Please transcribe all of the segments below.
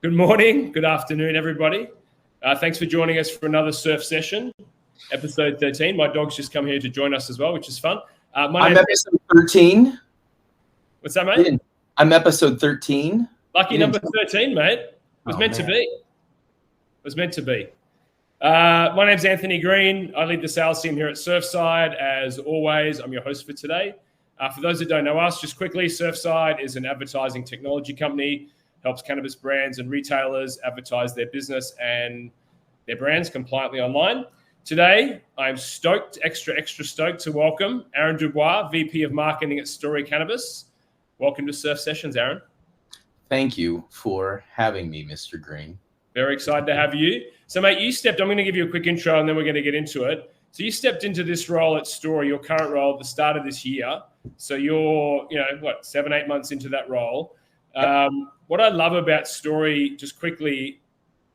Good morning, good afternoon, everybody. Thanks for joining us for another surf session, episode 13. My dog's just come here to join us as well, which is fun. I'm episode 13. What's that, mate? I'm episode 13. Lucky number 13, mate. It was meant to be. It was meant to be. My name's Anthony Green. I lead the sales team here at Surfside. As always, I'm your host for today. For those that don't know us, just quickly, Surfside is an advertising technology company, helps cannabis brands and retailers advertise their business and their brands compliantly online. Today, I'm stoked, extra stoked to welcome Aaron Dubois, VP of Marketing at Story Cannabis. Welcome to Surf Sessions, Aaron. Thank you for having me, Mr. Green. Very excited to have you. So, mate, I'm going to give you a quick intro and then we're going to get into it. So you stepped into this role at Story, your current role at the start of this year. So you're, 7-8 months into that role. What I love about Story, just quickly,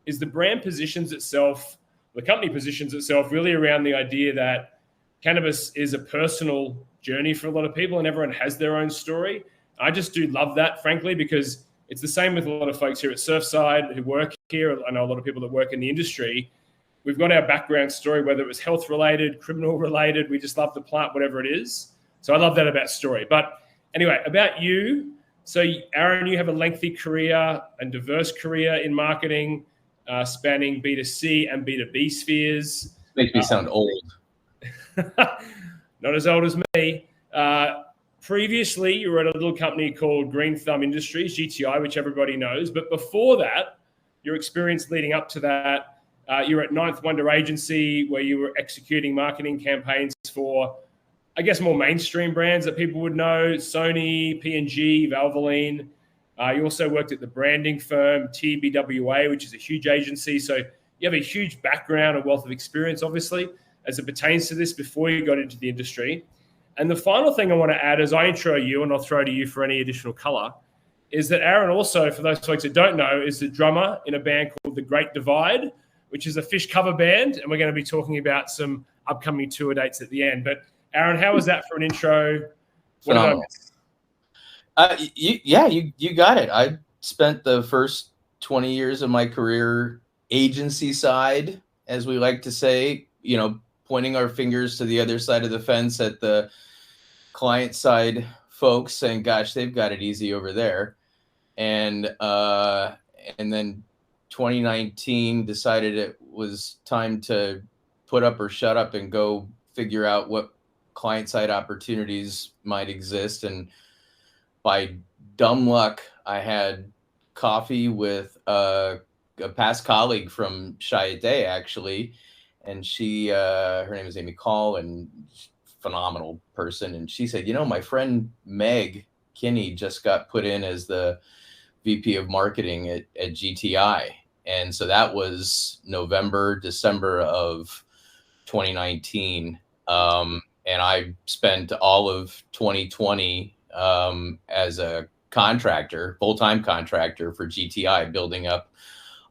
is the brand positions itself, the company positions itself really around the idea that cannabis is a personal journey for a lot of people and everyone has their own story. I just do love that, frankly, because it's the same with a lot of folks here at Surfside who work here. I know a lot of people that work in the industry. We've got our background story, whether it was health related, criminal related, we just love the plant, whatever it is. So I love that about Story. But anyway, about you. So Aaron, you have a lengthy career and diverse career in marketing, spanning B2C and B2B spheres. Makes me sound old. Not as old as me. Previously, you were at a little company called Green Thumb Industries, GTI, which everybody knows. But before that, your experience leading up to that, you were at Ninth Wonder Agency, where you were executing marketing campaigns for, I guess, more mainstream brands that people would know, Sony, P&G, Valvoline. You also worked at the branding firm TBWA, which is a huge agency. So you have a huge background and wealth of experience, obviously, as it pertains to this before you got into the industry. And the final thing I want to add as I intro you, and I'll throw to you for any additional color, is that Aaron also, for those folks that don't know, is the drummer in a band called The Great Divide, which is a Fish cover band. And we're going to be talking about some upcoming tour dates at the end. But Aaron, how was that for an intro? What did I miss? You got it. I spent the first 20 years of my career agency side, as we like to say, pointing our fingers to the other side of the fence at the client side folks saying, gosh, they've got it easy over there. And then 2019 decided it was time to put up or shut up and go figure out what client side opportunities might exist. And by dumb luck, I had coffee with a past colleague from Chiat, actually. And she, her name is Amy Call, and phenomenal person. And she said, my friend Meg Kinney just got put in as the VP of marketing at GTI. And so that was December of 2019. And I spent all of 2020 as a contractor, full-time contractor for GTI, building up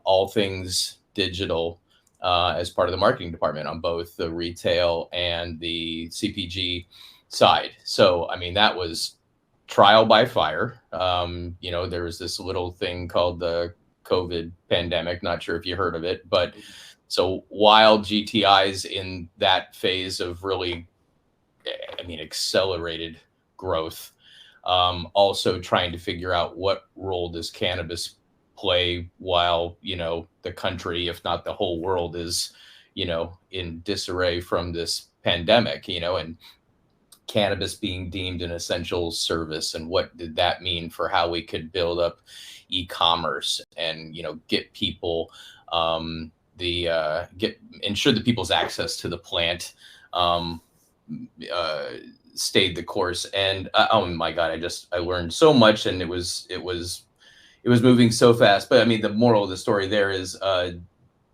all things digital as part of the marketing department on both the retail and the CPG side. So, that was trial by fire. There was this little thing called the COVID pandemic. Not sure if you heard of it, but so while GTI's in that phase of really, accelerated growth, also trying to figure out what role does cannabis play while, the country, if not the whole world, is, in disarray from this pandemic, and cannabis being deemed an essential service. And what did that mean for how we could build up e-commerce and, get people, ensure that people's access to the plant stayed the course. And oh my God, I learned so much, and it was moving so fast. But the moral of the story there is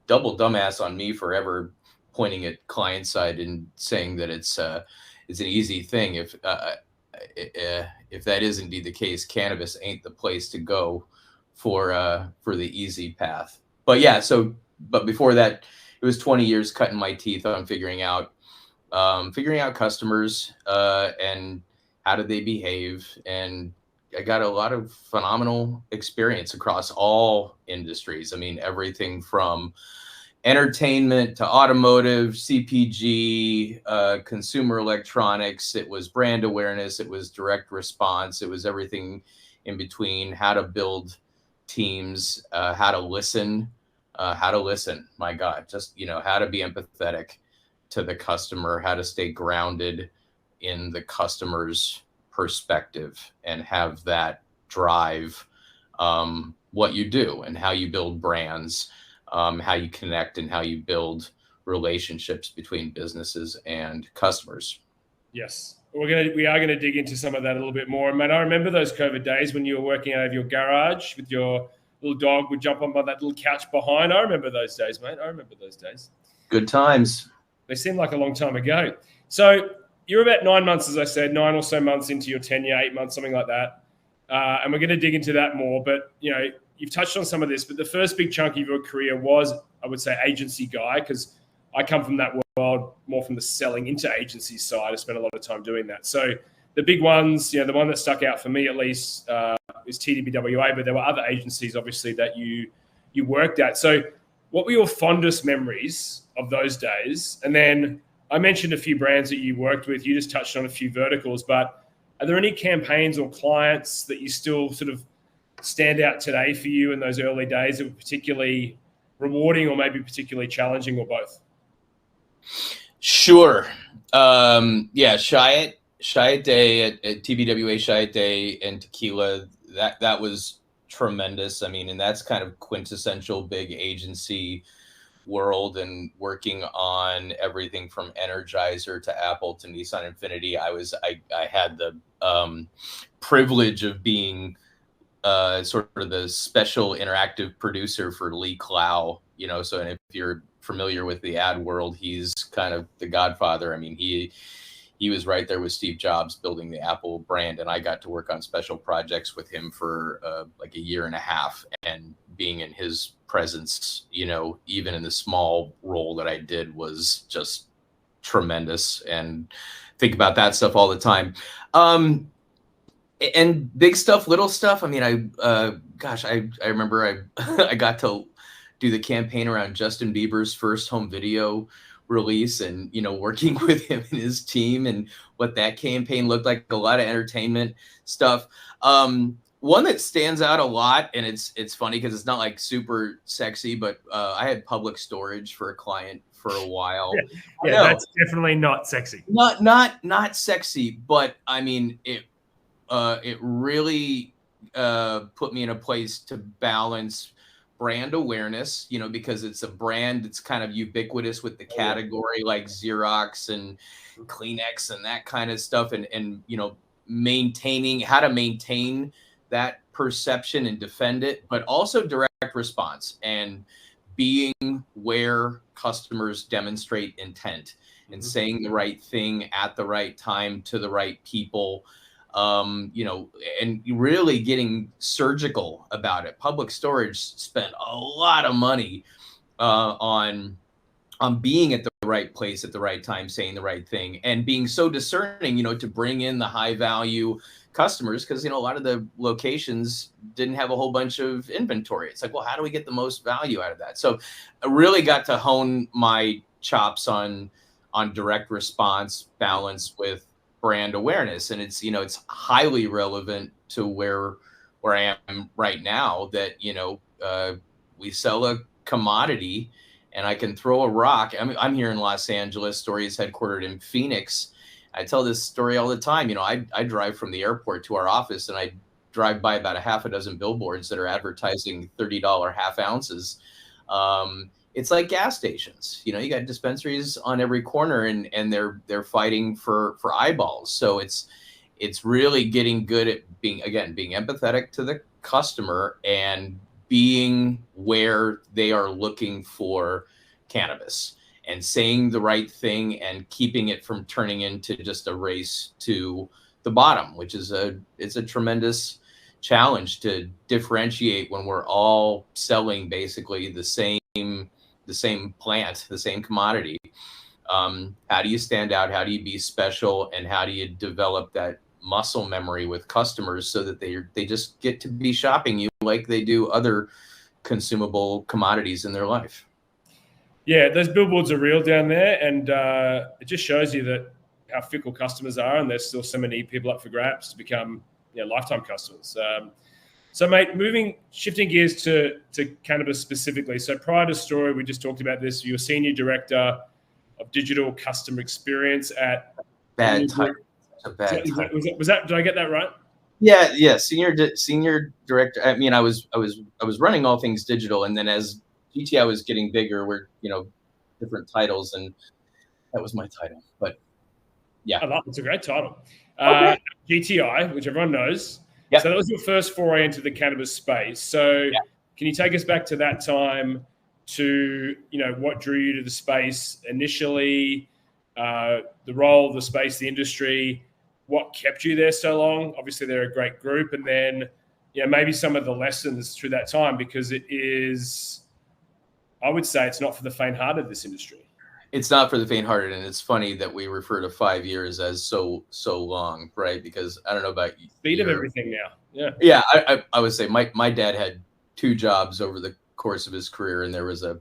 double dumbass on me for ever pointing at client side and saying that it's an easy thing. If that is indeed the case, cannabis ain't the place to go for the easy path. But yeah, but before that, it was 20 years cutting my teeth on figuring out customers and how do they behave, and got a lot of phenomenal experience across all industries. I mean, everything from entertainment to automotive, CPG, consumer electronics. It was brand awareness. It was direct response. It was everything in between. How to build teams, how to listen. My God, just how to be empathetic to the customer, how to stay grounded in the customer's perspective, and have that drive what you do and how you build brands, how you connect and how you build relationships between businesses and customers. Yes. We are gonna dig into some of that a little bit more. Man, I remember those COVID days when you were working out of your garage with your little dog would jump on by that little couch behind. I remember those days, mate. I remember those days. Good times. They seem like a long time ago. So you're about 9 months, as I said, 9 or so months into your tenure, 8 months, something like that. And we're going to dig into that more. But, you've touched on some of this, but the first big chunk of your career was, I would say, agency guy, because I come from that world, more from the selling into agency side. I spent a lot of time doing that. So the big ones, the one that stuck out for me at least is TDBWA, but there were other agencies, obviously, that you worked at. So what were your fondest memories of those days? And then I mentioned a few brands that you worked with. You just touched on a few verticals, but are there any campaigns or clients that you still sort of stand out today for you in those early days that were particularly rewarding or maybe particularly challenging, or both? Sure. Yeah, Shy It Day at TBWA, Shy It Day and Tequila, that was tremendous. I mean, and that's kind of quintessential big agency world, and working on everything from Energizer to Apple to Nissan Infinity. I had the privilege of being sort of the special interactive producer for Lee Clow, so, and if you're familiar with the ad world, he's kind of the godfather. I mean, he was right there with Steve Jobs building the Apple brand, and I got to work on special projects with him for like a year and a half, and being in his presence, even in the small role that I did, was just tremendous, and think about that stuff all the time. And big stuff, little stuff. I mean, I remember I got to do the campaign around Justin Bieber's first home video release, and working with him and his team and what that campaign looked like. A lot of entertainment stuff. One that stands out a lot, and it's funny because it's not like super sexy, but I had Public Storage for a client for a while. Yeah, that's definitely not sexy. Not sexy, but I mean, it really put me in a place to balance brand awareness, because it's a brand that's kind of ubiquitous with the category, like Xerox and Kleenex and that kind of stuff, and maintaining how to maintain that perception and defend it, but also direct response and being where customers demonstrate intent and saying the right thing at the right time to the right people. And really getting surgical about it. Public Storage spent a lot of money on being at the right place at the right time, saying the right thing, and being so discerning, to bring in the high value customers, because a lot of the locations didn't have a whole bunch of inventory. It's like, well, how do we get the most value out of that? So I really got to hone my chops on direct response balance with brand awareness, and it's it's highly relevant to where I am right now, that we sell a commodity, and I can throw a rock. I'm here in Los Angeles. Story is headquartered in Phoenix. I tell this story all the time. I drive from the airport to our office, and I drive by about a half a dozen billboards that are advertising $30 half ounces. It's like gas stations. You got dispensaries on every corner, and they're fighting for eyeballs. So it's really getting good at being empathetic to the customer and being where they are looking for cannabis, and saying the right thing and keeping it from turning into just a race to the bottom, which is it's a tremendous challenge to differentiate when we're all selling basically the same plant, the same commodity. How do you stand out? How do you be special? And how do you develop that muscle memory with customers so that they just get to be shopping you like they do other consumable commodities in their life. Yeah, those billboards are real down there, and it just shows you that how fickle customers are, and there's still so many people up for grabs to become lifetime customers. So, mate, shifting gears to cannabis specifically. So, prior to Story, we just talked about this. You're senior director of digital customer experience at Bad time. A bad time. Was that? Did I get that right? Yeah. Senior director. I mean, I was running all things digital, and then as GTI was getting bigger, we're different titles, and that was my title. But yeah, I love it. It's a great title. Okay. GTI, which everyone knows. Yep. So that was your first foray into the cannabis space. So can you take us back to that time to what drew you to the space initially, the role, the space, the industry, what kept you there so long? Obviously, they're a great group, and then maybe some of the lessons through that time, because it is, I would say, it's not for the faint-hearted, this industry. It's not for the faint-hearted, and it's funny that we refer to 5 years as so long, right? Because I don't know about you. Speed of everything now. Yeah. I would say my dad had 2 jobs over the course of his career, and there was a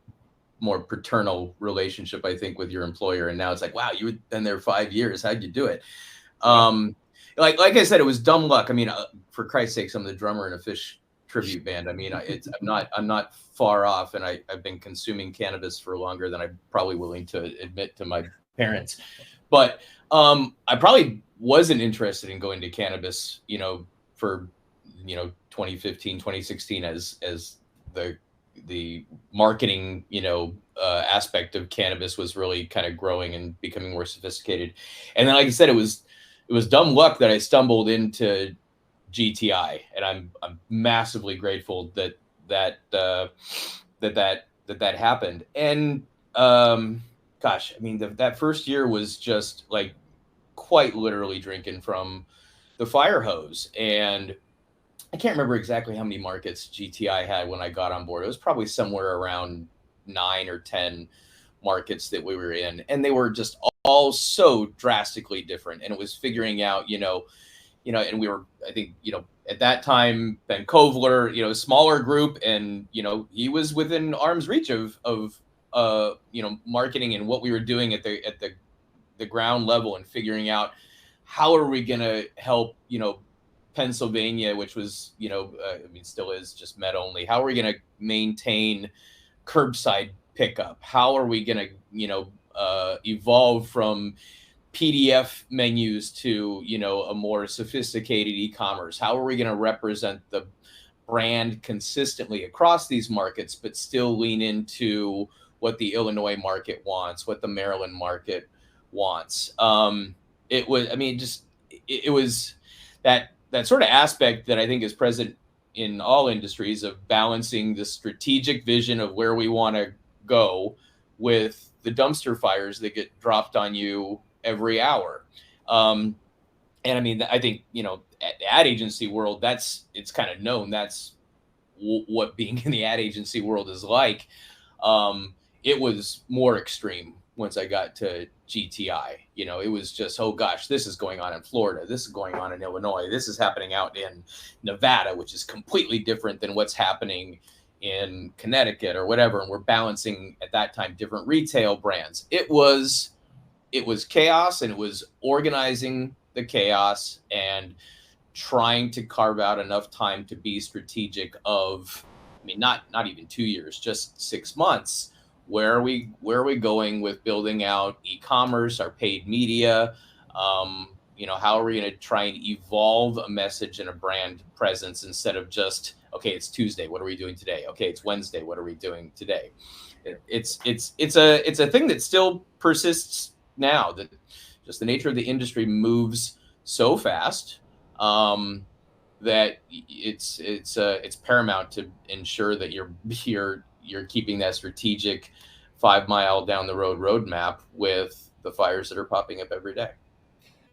more paternal relationship, I think, with your employer. And now it's like, wow, you had been there 5 years. How'd you do it? Like I said, it was dumb luck. I mean, for Christ's sakes, I'm the drummer in a Fish tribute band. I mean, I'm not far off, and I've been consuming cannabis for longer than I'm probably willing to admit to my parents. But I probably wasn't interested in going to cannabis, for 2015, 2016 as the marketing, aspect of cannabis was really kind of growing and becoming more sophisticated. And then, like I said, it was dumb luck that I stumbled into GTI, and I'm massively grateful that happened. And gosh, I mean, that first year was just like quite literally drinking from the fire hose. And I can't remember exactly how many markets GTI had when I got on board. It was probably somewhere around 9 or 10 markets that we were in, and they were just all so drastically different. And it was figuring out, and we were, I think, at that time, Ben Kovler, smaller group, and he was within arm's reach of marketing and what we were doing at the ground level, and figuring out how are we going to help Pennsylvania, which was still is just med only. How are we going to maintain curbside pickup? How are we going to evolve from PDF menus to a more sophisticated e-commerce? How are we going to represent the brand consistently across these markets, but still lean into what the Illinois market wants, what the Maryland market wants? It was that sort of aspect that I think is present in all industries, of balancing the strategic vision of where we want to go with the dumpster fires that get dropped on you every hour. And I mean, I think, ad agency world, it's kind of known. That's what being in the ad agency world is like. It was more extreme once I got to GTI. It was just, oh gosh, this is going on in Florida. This is going on in Illinois. This is happening out in Nevada, which is completely different than what's happening in Connecticut or whatever. And we're balancing at that time different retail brands. It was chaos, and it was organizing the chaos and trying to carve out enough time to be strategic of, I mean, not even 2 years, just 6 months. Where are we going with building out e-commerce, our paid media? How are we going to try and evolve a message and a brand presence instead of just, okay, it's Tuesday, what are we doing today? Okay, it's Wednesday, what are we doing today? It's a thing that still persists now, that just the nature of the industry moves so fast that it's paramount to ensure that you're keeping that strategic 5 mile down the road roadmap with the fires that are popping up every day.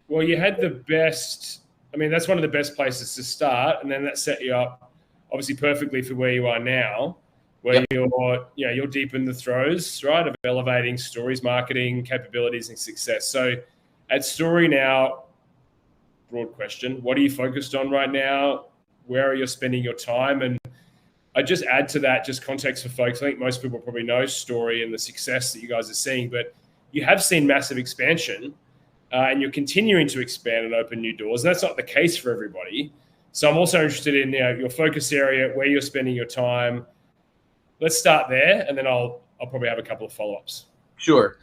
Well, you had the best. I mean, that's one of the best places to start, and then that set you up, obviously, perfectly for where you are now, where you're deep in the throes, right, of elevating Story's marketing capabilities and success. So, at Story now, broad question. What are you focused on right now? Where are you spending your time? And I just add to that, just context for folks. I think most people probably know Story and the success that you guys are seeing, but you have seen massive expansion, and you're continuing to expand and open new doors. And that's not the case for everybody. So I'm also interested in your focus area, where you're spending your time. Let's start there, and then I'll probably have a couple of follow-ups. Sure.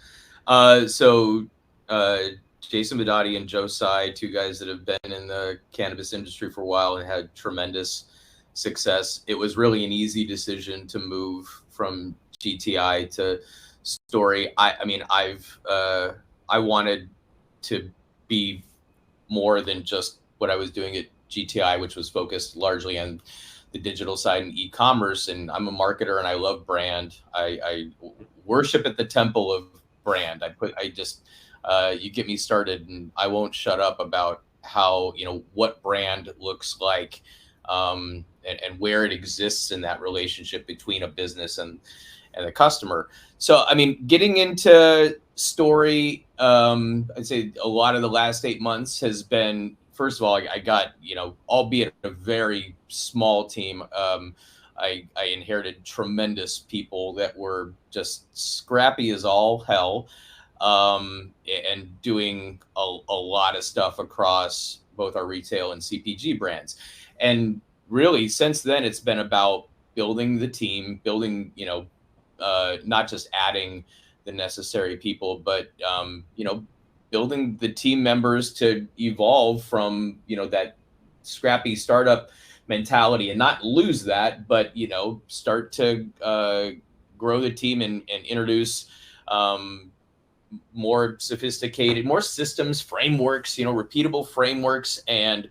Jason Badati and Joe Tsai, two guys that have been in the cannabis industry for a while and had tremendous success. It was really an easy decision to move from GTI to Story. I wanted to be more than just what I was doing at GTI, which was focused largely on the digital side and e-commerce. And I'm a marketer and I love brand. I worship at the temple of brand. You get me started and I won't shut up about how, what brand looks like, and where it exists in that relationship between a business and the customer. So, getting into Story, I'd say a lot of the last 8 months has been, first of all, I got, albeit a very small team, I inherited tremendous people that were just scrappy as all hell, and doing a lot of stuff across both our retail and CPG brands. And really, since then, it's been about building the team, building, not just adding the necessary people, but, building the team members to evolve from, that scrappy startup mentality and not lose that, but, start to grow the team and introduce more sophisticated, more systems, frameworks, repeatable frameworks and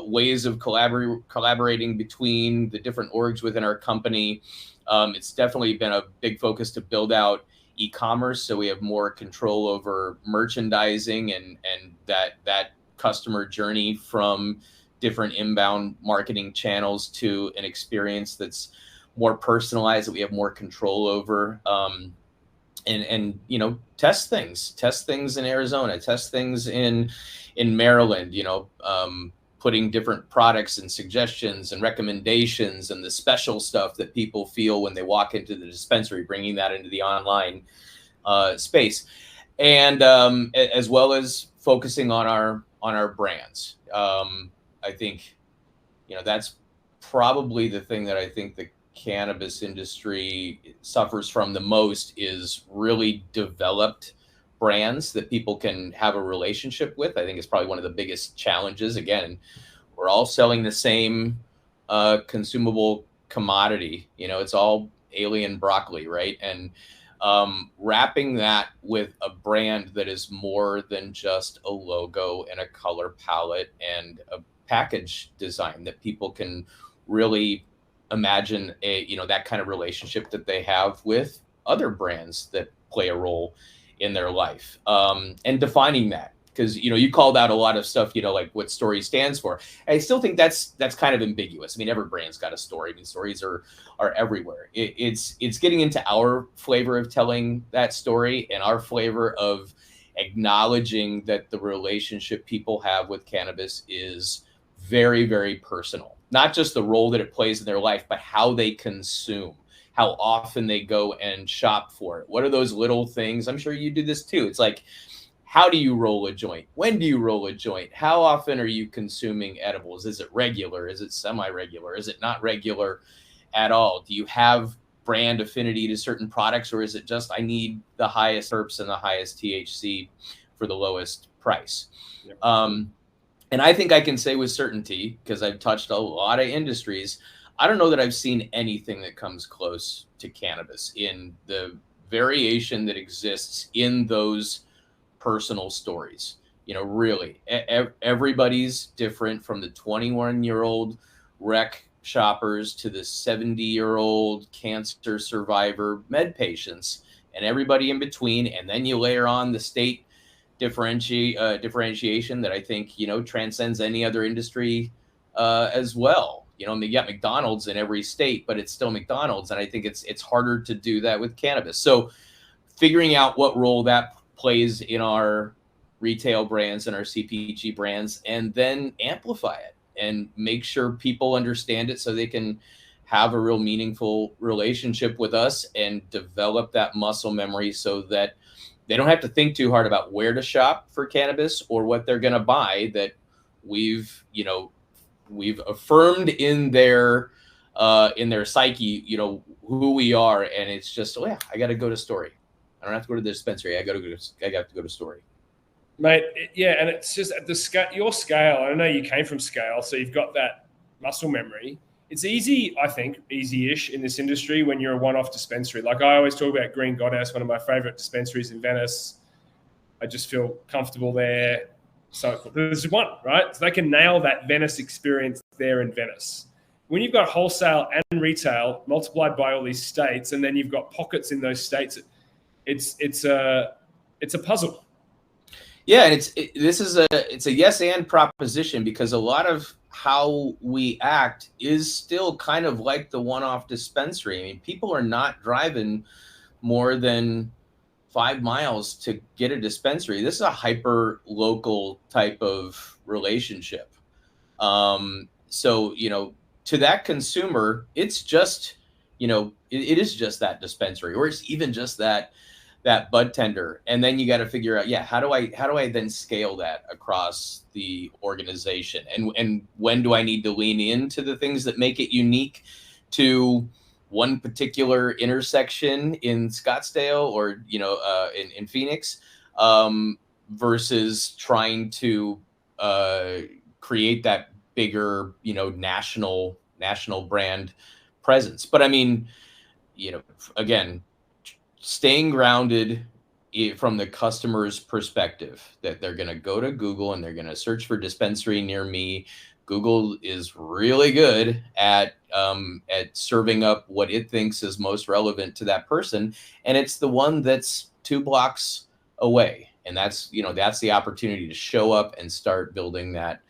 ways of collaborating between the different orgs within our company. It's definitely been a big focus to build out e-commerce, so we have more control over merchandising and that customer journey from different inbound marketing channels to an experience that's more personalized, that we have more control over. And test things in Arizona, test things in Maryland, putting different products and suggestions and recommendations and the special stuff that people feel when they walk into the dispensary, bringing that into the online space, and as well as focusing on our brands. I think, that's probably the thing that I think the cannabis industry suffers from the most, is really developed brands that people can have a relationship with. I think it's probably one of the biggest challenges. Again, we're all selling the same consumable commodity. It's all alien broccoli, right? And wrapping that with a brand that is more than just a logo and a color palette and a package design, that people can really imagine that kind of relationship that they have with other brands that play a role in their life, and defining that, because you called out a lot of stuff, like what Story stands for. I still think that's kind of ambiguous. Every brand's got a story. Stories are everywhere. It's getting into our flavor of telling that story and our flavor of acknowledging that the relationship people have with cannabis is very, very personal. Not just the role that it plays in their life, but how they consume, how often they go and shop for it. What are those little things? I'm sure you do this too. It's like, how do you roll a joint? When do you roll a joint? How often are you consuming edibles? Is it regular? Is it semi-regular? Is it not regular at all? Do you have brand affinity to certain products, or is it just, I need the highest terps and the highest THC for the lowest price? Yep. And I think I can say with certainty, because I've touched a lot of industries, I don't know that I've seen anything that comes close to cannabis in the variation that exists in those personal stories. Really, everybody's different, from the 21-year-old rec shoppers to the 70-year-old cancer survivor med patients, and everybody in between. And then you layer on the state differentiation that I think, transcends any other industry as well. You got McDonald's in every state, but it's still McDonald's. And I think it's harder to do that with cannabis. So figuring out what role that plays in our retail brands and our CPG brands, and then amplify it and make sure people understand it so they can have a real meaningful relationship with us and develop that muscle memory so that they don't have to think too hard about where to shop for cannabis or what they're going to buy, that we've affirmed in their psyche, who we are. And it's just, oh yeah, I got to go to Story. I don't have to go to the dispensary. I got to go to Story. Mate, yeah, and it's just at your scale. I know you came from scale, so you've got that muscle memory. It's easy, I think, easy-ish in this industry when you're a one-off dispensary. Like I always talk about Green Goddess, one of my favorite dispensaries in Venice. I just feel comfortable there. So there's one, right? So they can nail that Venice experience there in Venice. When you've got wholesale and retail multiplied by all these states, and then you've got pockets in those states, it's a puzzle. Yeah, and it's a yes and proposition, because a lot of how we act is still kind of like the one-off dispensary. I mean, people are not driving more than 5 miles to get a dispensary. This is a hyper local type of relationship. So, to that consumer, it's just, it is just that dispensary, or it's even just that bud tender. And then you got to figure out, how do I then scale that across the organization? And when do I need to lean into the things that make it unique to one particular intersection in Scottsdale or, in Phoenix, versus trying to create that bigger, national brand presence. But I mean, again, staying grounded from the customer's perspective, that they're going to go to Google and they're going to search for dispensary near me. Google is really good at serving up what it thinks is most relevant to that person, and it's the one that's 2 blocks away. And that's the opportunity to show up and start building that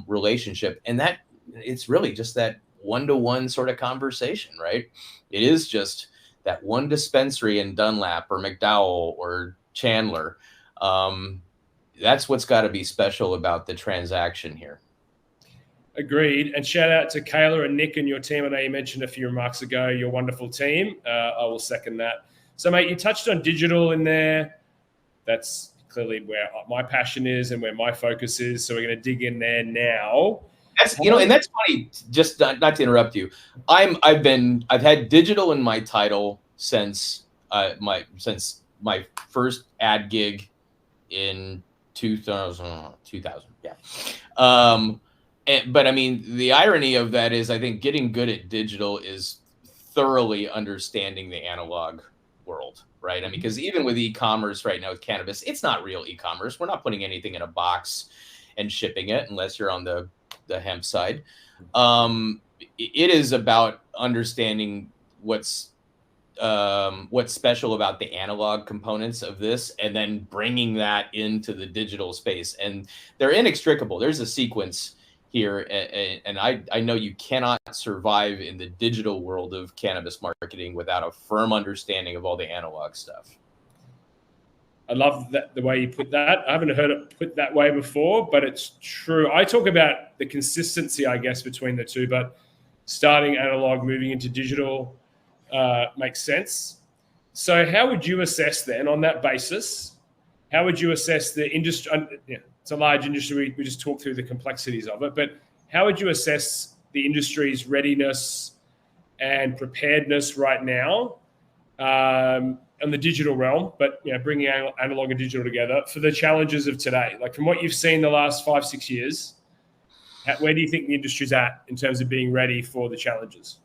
relationship. And that it's really just that one-to-one sort of conversation, right? It is just that one dispensary in Dunlap or McDowell or Chandler. That's what's got to be special about the transaction here. Agreed. And shout out to Kayla and Nick and your team. I know you mentioned a few remarks ago, your wonderful team. I will second that. So, mate, you touched on digital in there. That's clearly where my passion is and where my focus is. So we're going to dig in there now. That's, and that's funny. Just not to interrupt you. I've had digital in my title since my first ad gig in 2000. Yeah. But I mean, the irony of that is, I think getting good at digital is thoroughly understanding the analog world, right? I mean, because even with e-commerce right now with cannabis, it's not real e-commerce. We're not putting anything in a box and shipping it unless you're on the hemp side. It is about understanding what's special about the analog components of this, and then bringing that into the digital space. And they're inextricable. There's a sequence here, and I know you cannot survive in the digital world of cannabis marketing without a firm understanding of all the analog stuff. I love that, the way you put that. I haven't heard it put that way before, but it's true. I talk about the consistency, I guess, between the two, but starting analog, moving into digital makes sense. So how would you assess then, on that basis, how would you assess the industry? It's a large industry. We just talked through the complexities of it, but how would you assess the industry's readiness and preparedness right now in the digital realm, but bringing analog and digital together for the challenges of today? Like, from what you've seen the last 5-6 years, where do you think the industry's at in terms of being ready for the challenges?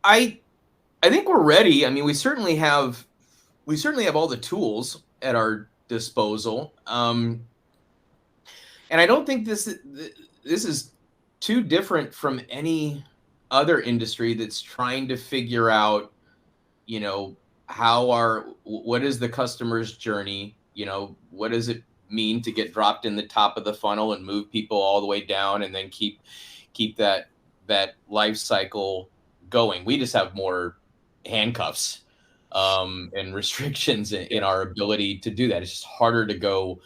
I think we're ready. I mean, we certainly have all the tools at our disposal. And I don't think this is too different from any other industry that's trying to figure out, what is the customer's journey? What does it mean to get dropped in the top of the funnel and move people all the way down, and then keep that life cycle going? We just have more handcuffs and restrictions in our ability to do that. It's just harder to go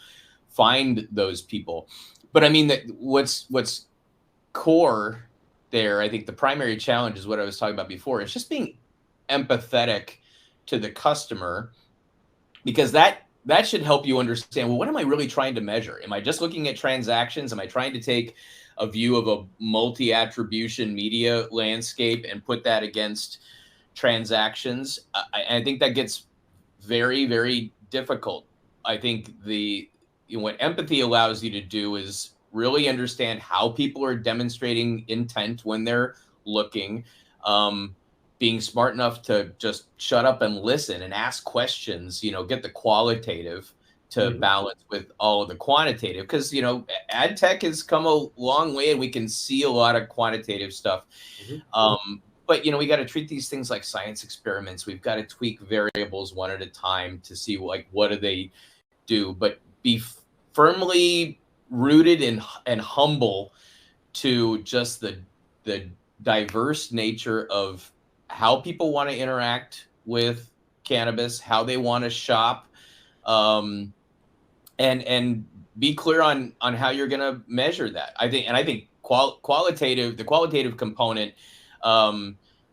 find those people. But I mean, that what's core there, I think the primary challenge is what I was talking about before. It's just being empathetic to the customer, because that should help you understand, well, what am I really trying to measure? Am I just looking at transactions? Am I trying to take a view of a multi-attribution media landscape and put that against transactions? I think that gets very, very difficult. I think what empathy allows you to do is really understand how people are demonstrating intent when they're looking, being smart enough to just shut up and listen and ask questions, get the qualitative to balance with all of the quantitative, because, ad tech has come a long way and we can see a lot of quantitative stuff. But, we got to treat these things like science experiments. We've got to tweak variables one at a time to see, like, what do they do, but be firmly rooted and humble to just the diverse nature of how people want to interact with cannabis, how they want to shop, and be clear on how you're going to measure that. I think the qualitative component,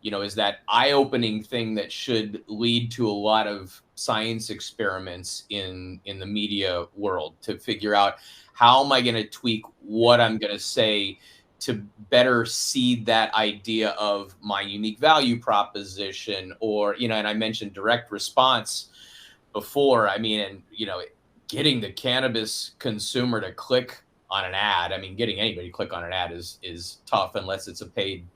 is that eye-opening thing that should lead to a lot of science experiments in the media world to figure out, how am I going to tweak what I'm going to say to better seed that idea of my unique value proposition, or, and I mentioned direct response before. I mean, and, getting the cannabis consumer to click on an ad. I mean, getting anybody to click on an ad is tough unless it's a paid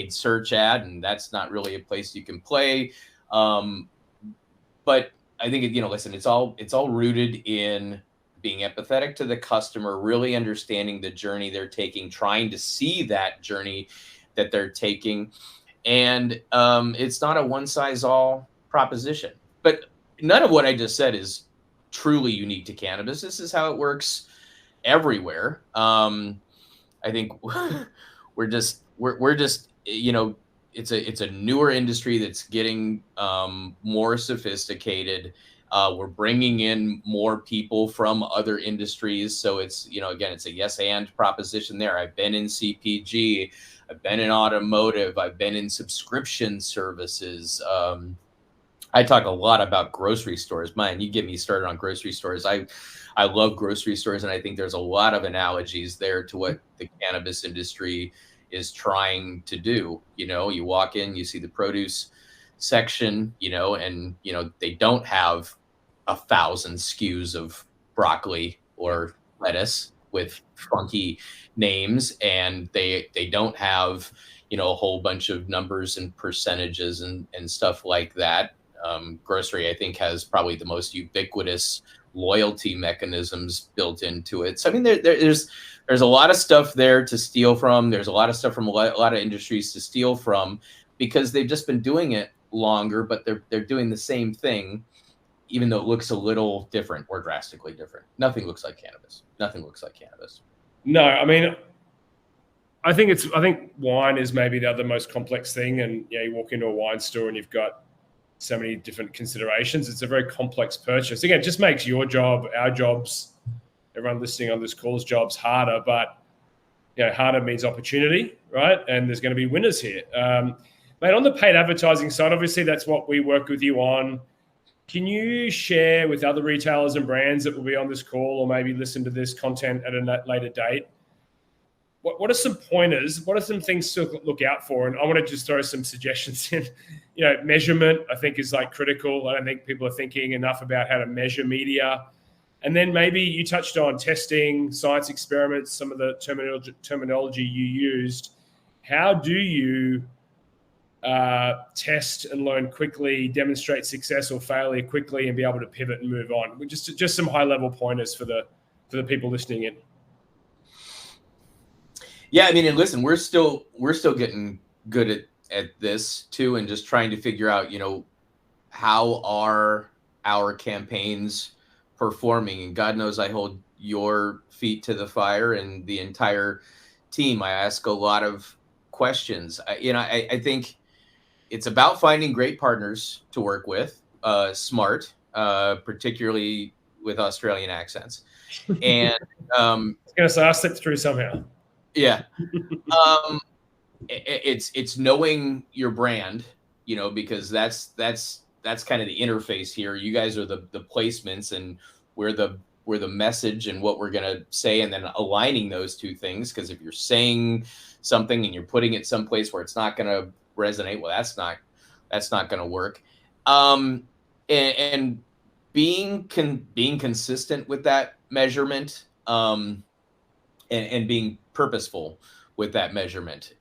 search ad, and that's not really a place you can play. But I think, listen, it's all rooted in being empathetic to the customer, really understanding the journey they're taking, trying to see that journey that they're taking. And it's not a one-size-all proposition. But none of what I just said is truly unique to cannabis. This is how it works everywhere. I think we're just it's a newer industry that's getting more sophisticated. We're bringing in more people from other industries. So it's, again, it's a yes and proposition there. I've been in CPG, I've been in automotive, I've been in subscription services. I talk a lot about grocery stores. Man, you get me started on grocery stores. I love grocery stores, and I think there's a lot of analogies there to what the cannabis industry is trying to do. You walk in, you see the produce section, and they don't have 1,000 SKUs of broccoli or lettuce with funky names, and they don't have a whole bunch of numbers and percentages and stuff like that. Grocery, I think, has probably the most ubiquitous loyalty mechanisms built into it. So I mean, there's a lot of stuff there to steal from. There's a lot of stuff from a lot of industries to steal from, because they've just been doing it longer, but they're doing the same thing, even though it looks a little different or drastically different. Nothing looks like cannabis. No, I mean, I think wine is maybe the other most complex thing. And you walk into a wine store and you've got so many different considerations. It's a very complex purchase. Again, it just makes your job, our jobs, everyone listening on this call's jobs harder. But harder means opportunity, right? And there's going to be winners here. Mate, on the paid advertising side, obviously that's what we work with you on. Can you share with other retailers and brands that will be on this call, or maybe listen to this content at a later date, what are some pointers? What are some things to look out for? And I want to just throw some suggestions in. Measurement, I think, is critical. I don't think people are thinking enough about how to measure media. And then maybe you touched on testing, science experiments, some of the terminology you used. How do you test and learn quickly, demonstrate success or failure quickly, and be able to pivot and move on? Just some high-level pointers for the people listening in. Yeah, I mean, and listen, we're still getting good at this too, and just trying to figure out, how are our campaigns performing? And God knows I hold your feet to the fire and the entire team. I ask a lot of questions. I think it's about finding great partners to work with, smart, particularly with Australian accents. And I was going to say I slipped through somehow. yeah, it's knowing your brand, because that's kind of the interface here. You guys are the placements, and we're the message and what we're going to say, and then aligning those two things. Because if you're saying something and you're putting it someplace where it's not going to resonate, well, that's not going to work. And being consistent with that measurement, and being purposeful with that measurement.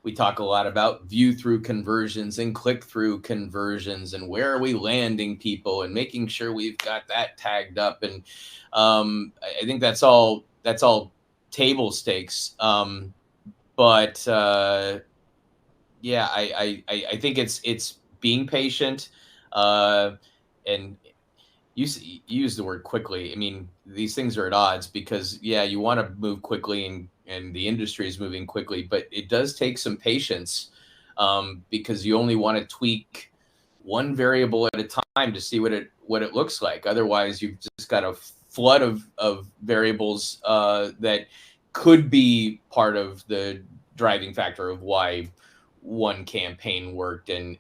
We talk a lot about view through conversions and click through conversions, and where are we landing people, and making sure we've got that tagged up. And I think that's all table stakes. But yeah, I think it's being patient, and you use the word quickly. I mean, these things are at odds, because you want to move quickly, and the industry is moving quickly, but it does take some patience, because you only want to tweak one variable at a time to see what it looks like. Otherwise, you've just got a flood of variables that could be part of the driving factor of why one campaign worked and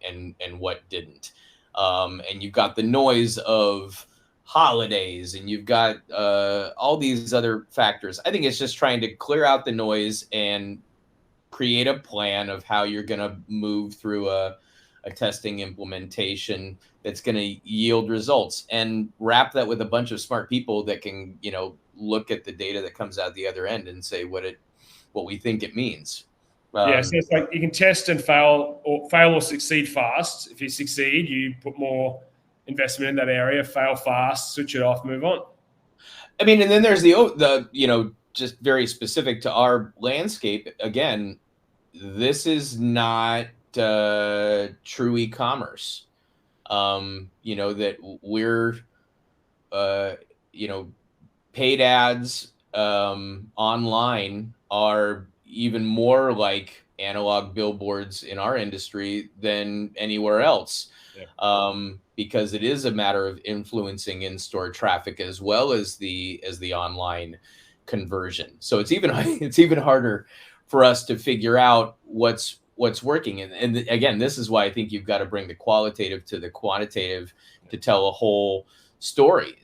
what didn't. And you've got the noise of holidays, and you've got all these other factors. I think it's just trying to clear out the noise and create a plan of how you're going to move through a testing implementation that's going to yield results, and wrap that with a bunch of smart people that can, look at the data that comes out the other end and say what we think it means. So it's like you can test and fail or succeed fast. If you succeed, you put more investment in that area. Fail fast, switch it off, move on. I mean, and then there's the just very specific to our landscape. Again, this is not true e-commerce. That we're paid ads online are even more like analog billboards in our industry than anywhere else. Because it is a matter of influencing in-store traffic as well as the online conversion. So it's even harder for us to figure out what's working. And again, this is why I think you've got to bring the qualitative to the quantitative to tell a whole story.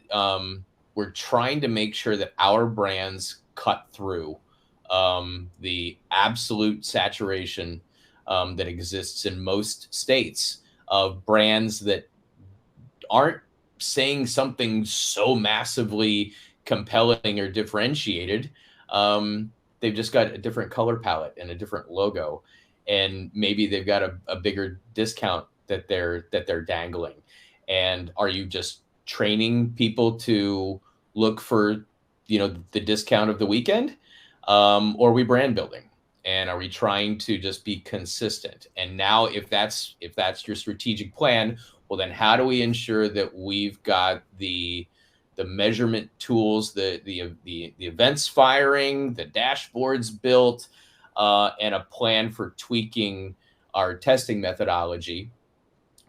We're trying to make sure that our brands cut through the absolute saturation that exists in most states of brands that aren't saying something so massively compelling or differentiated. They've just got a different color palette and a different logo, and maybe they've got a bigger discount that they're dangling. And are you just training people to look for the discount of the weekend, or are we brand building? And are we trying to just be consistent? And now, if that's your strategic plan, well, then how do we ensure that we've got the measurement tools, the events firing, the dashboards built, and a plan for tweaking our testing methodology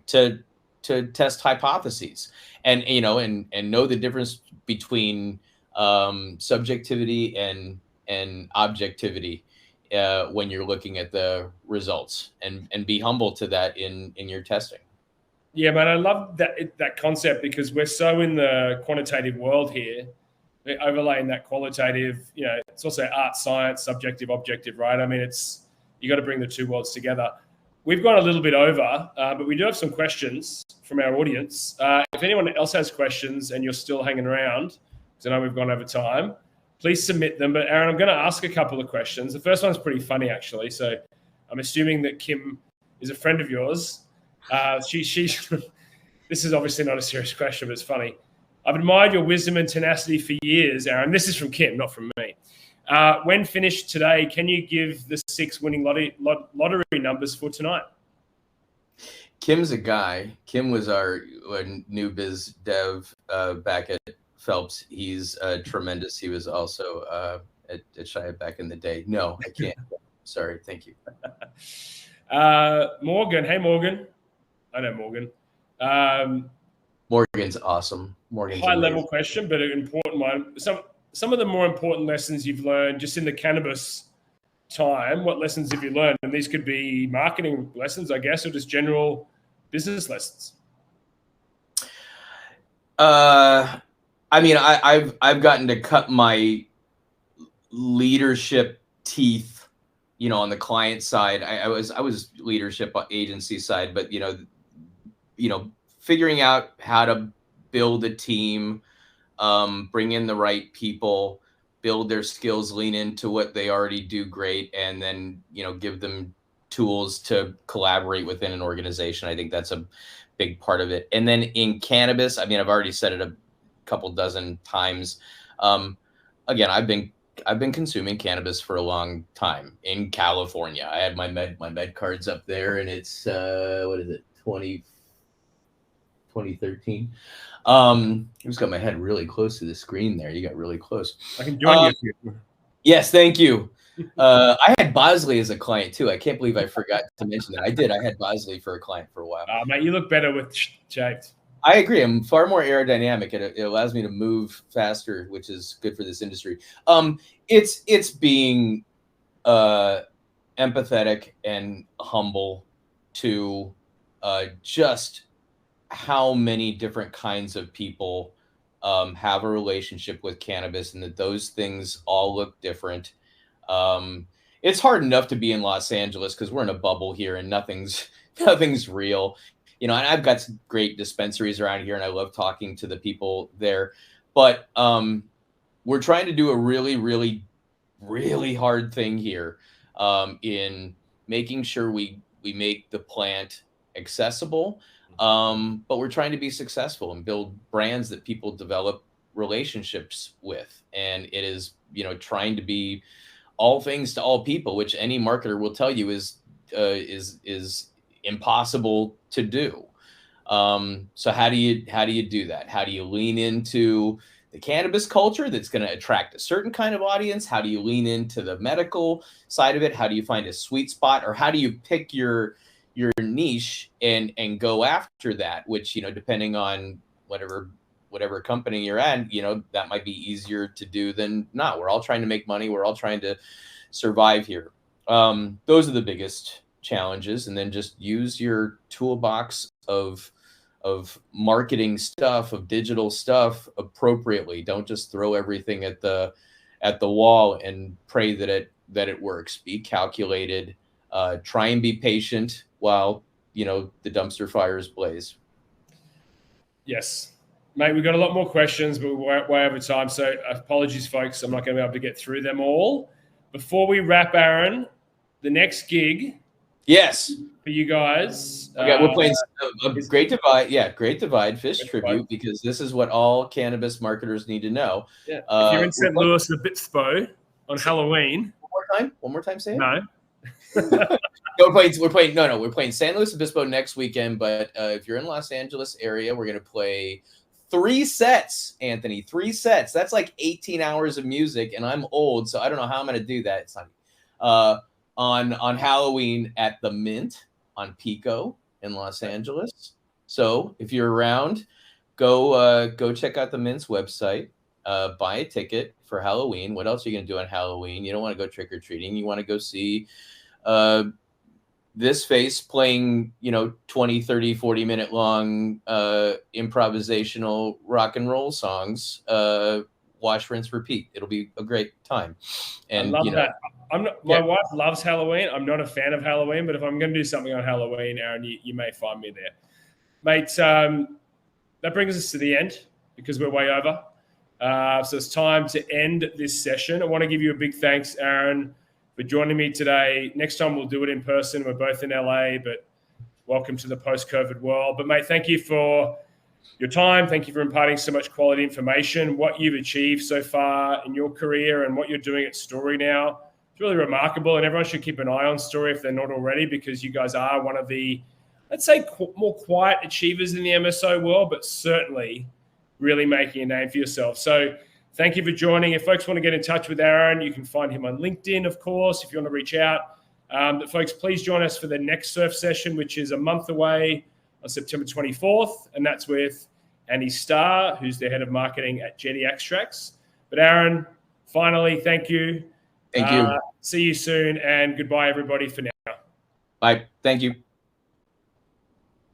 to test hypotheses, and know the difference between subjectivity and objectivity when you're looking at the results, and be humble to that in your testing. Yeah, man, I love that concept, because we're so in the quantitative world here. We're overlaying that qualitative, it's also art, science, subjective, objective, right? I mean, you got to bring the two worlds together. We've gone a little bit over, but we do have some questions from our audience. If anyone else has questions and you're still hanging around, because I know we've gone over time, please submit them. But Aaron, I'm going to ask a couple of questions. The first one's pretty funny, actually. So I'm assuming that Kim is a friend of yours. This is obviously not a serious question, but it's funny. I've admired your wisdom and tenacity for years, Aaron. This is from Kim, not from me. When finished today, can you give the 6 winning lottery numbers for tonight? Kim's a guy. Kim was our new biz dev back at Phelps. He's tremendous. He was also at Shia back in the day. No, I can't. Sorry. Thank you. Morgan. Hey, Morgan. I know Morgan. Morgan's awesome. Morgan's High level amazing. question, but an important one. Some of the more important lessons you've learned just in the cannabis time. What lessons have you learned? And these could be marketing lessons, I guess, or just general business lessons. I mean, I've gotten to cut my leadership teeth, on the client side. I was leadership agency side, but figuring out how to build a team, bring in the right people, build their skills, lean into what they already do great, and then give them tools to collaborate within an organization. I think that's a big part of it. And then in cannabis, I mean, I've already said it a couple dozen times. Again, I've been consuming cannabis for a long time in California. I had my med cards up there, and it's what is it, 2013. I just got my head really close to the screen there. You got really close. I can join you. Yes, thank you. I had Bosley as a client too. I can't believe I forgot to mention that. I did. I had Bosley for a client for a while. Mate, you look better with shaped. I agree. I'm far more aerodynamic. It allows me to move faster, which is good for this industry. It's being empathetic and humble to just how many different kinds of people have a relationship with cannabis, and that those things all look different. It's hard enough to be in Los Angeles because we're in a bubble here and nothing's real. And I've got some great dispensaries around here, and I love talking to the people there. But we're trying to do a really, really, really hard thing here in making sure we make the plant accessible. But we're trying to be successful and build brands that people develop relationships with. And it is, trying to be all things to all people, which any marketer will tell you is impossible to do. So how do you do that? How do you lean into the cannabis culture that's going to attract a certain kind of audience? How do you lean into the medical side of it? How do you find a sweet spot, or how do you pick your niche and go after that, which, depending on whatever company you're at, that might be easier to do than not. We're all trying to make money. We're all trying to survive here. Those are the biggest challenges. And then just use your toolbox of marketing stuff, of digital stuff appropriately. Don't just throw everything at the wall and pray that it works. Be calculated. Try and be patient while the dumpster fires blaze. Yes, mate, we've got a lot more questions, but we're way over time. So apologies, folks. I'm not going to be able to get through them all. Before we wrap, Aaron, the next gig. Yes. For you guys. Okay, we're playing Great Divide. Yeah, Great Divide Fish Tribute, because this is what all cannabis marketers need to know. Yeah. If you're in St. Louis Obispo on Halloween. One more time, say it. No. No, we're playing San Luis Obispo next weekend, but if you're in Los Angeles area, we're going to play 3 sets, Anthony. 3 sets. That's like 18 hours of music, and I'm old, so I don't know how I'm going to do that. It's not on Halloween at the Mint on Pico in Los Angeles. So if you're around, go check out the Mint's website. Buy a ticket for Halloween. What else are you going to do on Halloween? You don't want to go trick-or-treating. You want to go see this face playing 20, 30, 40 minute long improvisational rock and roll songs. Wash, rinse, repeat. It'll be a great time. And I love that. My wife loves Halloween. I'm not a fan of Halloween, but if I'm going to do something on Halloween, Aaron, you may find me there, mate. That brings us to the end because we're way over. So it's time to end this session. I want to give you a big thanks, Aaron, for joining me today. Next time we'll do it in person. We're both in LA, but welcome to the post-COVID world. But mate, thank you for your time. Thank you for imparting so much quality information, what you've achieved so far in your career and what you're doing at Story now. It's really remarkable, and everyone should keep an eye on Story if they're not already, because you guys are one of the, let's say, more quiet achievers in the MSO world, but certainly really making a name for yourself. So thank you for joining. If folks want to get in touch with Aaron, you can find him on LinkedIn, of course, if you want to reach out. But folks, please join us for the next surf session, which is a month away on September 24th. And that's with Annie Starr, who's the head of marketing at Jetty Extracts. But Aaron, finally, thank you. Thank you. See you soon, and goodbye, everybody, for now. Bye. Thank you.